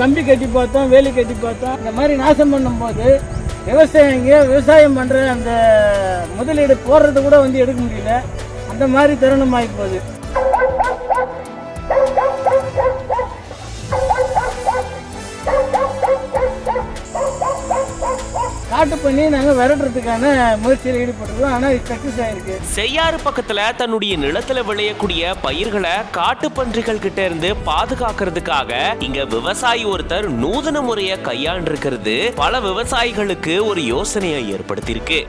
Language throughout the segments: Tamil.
கம்பி கட்டி பார்த்தோம், வேலி கட்டி பார்த்தோம். இந்த மாதிரி நாசம் பண்ணும்போது விவசாயம் பண்ணுற அந்த முதலீடு போடுறது கூட எடுக்க முடியல. அந்த மாதிரி தருணம் ஆகி போகுது. காட்டு பண்ணி நாங்கள் விரட்டுறதுக்கான முயற்சியில் ஈடுபட்டுருக்கோம். ஆனால் இது சக்ஸஸ் ஆயிருக்கு. செய்யாறு பக்கத்துல தன்னுடைய நிலத்துல விளையக்கூடிய பயிர்களை காட்டு பன்றிகள் கிட்ட இருந்து பாதுகாக்கிறதுக்காக இங்க விவசாயி ஒருத்தர் நூதன முறையை கையாண்டிருக்கிறது பல விவசாயிகளுக்கு ஒரு யோசனையை ஏற்படுத்தியிருக்கு.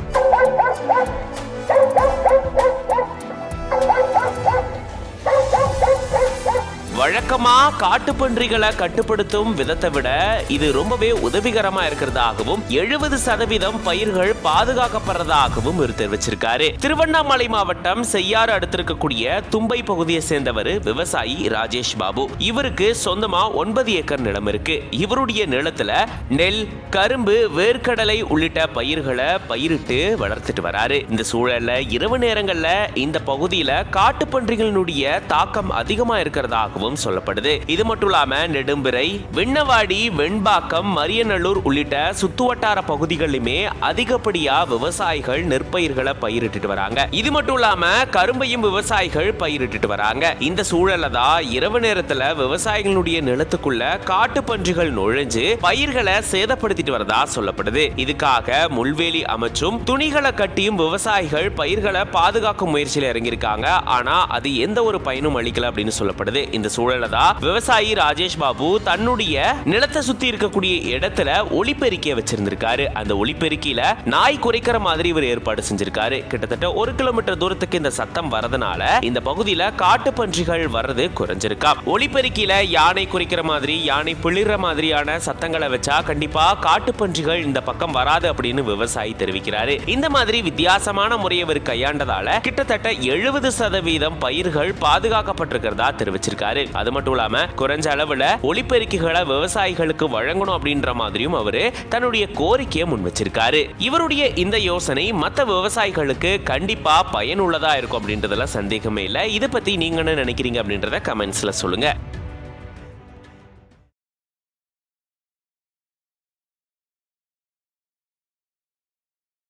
வழக்கமா காட்டுப்பன்றிகளை கட்டுப்படுத்தும் விதத்தை விட இது ரொம்பவே உதவிகரமா இருக்கிறதாகவும் 70% பயிர்கள் பாதுகாக்கப்படுறதாகவும் தெரிவிச்சிருக்காரு. திருவண்ணாமலை மாவட்டம் செய்யாறு அடுத்திருக்கக்கூடிய தும்பை பகுதியை சேர்ந்தவர் விவசாயி ராஜேஷ் பாபு. இவருக்கு சொந்தமா 9 ஏக்கர் நிலம் இருக்கு. இவருடைய நிலத்துல நெல், கரும்பு, வேர்க்கடலை உள்ளிட்ட பயிர்களை பயிரிட்டு வளர்த்துட்டு வராரு. இந்த சூழல்ல இரவு நேரங்கள்ல இந்த பகுதியில காட்டுப்பன்றிகளினுடைய தாக்கம் அதிகமா இருக்கிறதாகவும் சொல்லப்படுது. இது மட்டும் இல்லாம நெடும்பிறை, விண்ணவாடி, வெண்பாக்கம், மரியநல்லூர் உள்ளிட்ட சுத்துவட்டார பகுதிகளிலுமே அதிகப்படியா விவசாயிகள் நெற்பயிர்களை பயிரிட்டு வராங்க. இது மட்டும் இல்லாம கரும்பையும் விவசாயிகள் பயிரிட்டு வராங்க. இந்த சூழல்ல தான் இரவு நேரத்துல விவசாயிகளுடைய நிலத்துக்குள்ள காட்டு பன்றிகள் நுழைஞ்சு பயிர்களை சேதப்படுத்திட்டு வரதா சொல்லப்படுது. இதுக்காக முள்வேலி அமைச்சும் துணிகளை கட்டியும் விவசாயிகள் பயிர்களை பாதுகாக்கும் முயற்சியில் இறங்கியிருக்காங்க. ஆனா அது எந்த ஒரு பயனும் அளிக்கல அப்படின்னு சொல்லப்படுது. இந்த சூழலதான் விவசாயி ராஜேஷ் பாபு தன்னுடைய நிலத்தை சுத்தி இருக்கக்கூடிய இடத்துல ஒலிபெருக்கிய வச்சிருந்திருக்காரு. அந்த ஒலிபெருக்கியில நாய் குறைக்கிற மாதிரி இவர் ஏற்பாடு செஞ்சிருக்காரு. கிட்டத்தட்ட 1 கிலோமீட்டர் தூரத்துக்கு இந்த சத்தம் வரதுனால இந்த பகுதியில காட்டு பன்றிகள் வர்றது குறைஞ்சிருக்கா. ஒலிபெருக்கியில யானை குறைக்கிற மாதிரி, யானை பிளிற மாதிரியான சத்தங்களை வச்சா கண்டிப்பா காட்டு பன்றிகள் இந்த பக்கம் வராது அப்படின்னு விவசாயி தெரிவிக்கிறாரு. இந்த மாதிரி வித்தியாசமான முறையை இவர் கையாண்டதால கிட்டத்தட்ட 70% பயிர்கள் பாதுகாக்கப்பட்டிருக்கிறதா தெரிவிச்சிருக்காரு. அது மட்டும் இல்லாம குறைஞ்ச அளவுல ஒலிபெருக்கிகளை விவசாயிகளுக்கு வழங்கணும் அப்படின்ற மாதிரியும் அவரு தன்னுடைய கோரிக்கையை முன் வச்சிருக்காரு. இவருடைய இந்த யோசனை மற்ற விவசாயிகளுக்கு கண்டிப்பா பயனுள்ளதா இருக்கும் அப்படின்றதுல சந்தேகமே இல்லை. இதை பத்தி நீங்க என்ன நினைக்கிறீங்க அப்படின்றத கமெண்ட்ஸ்ல சொல்லுங்க.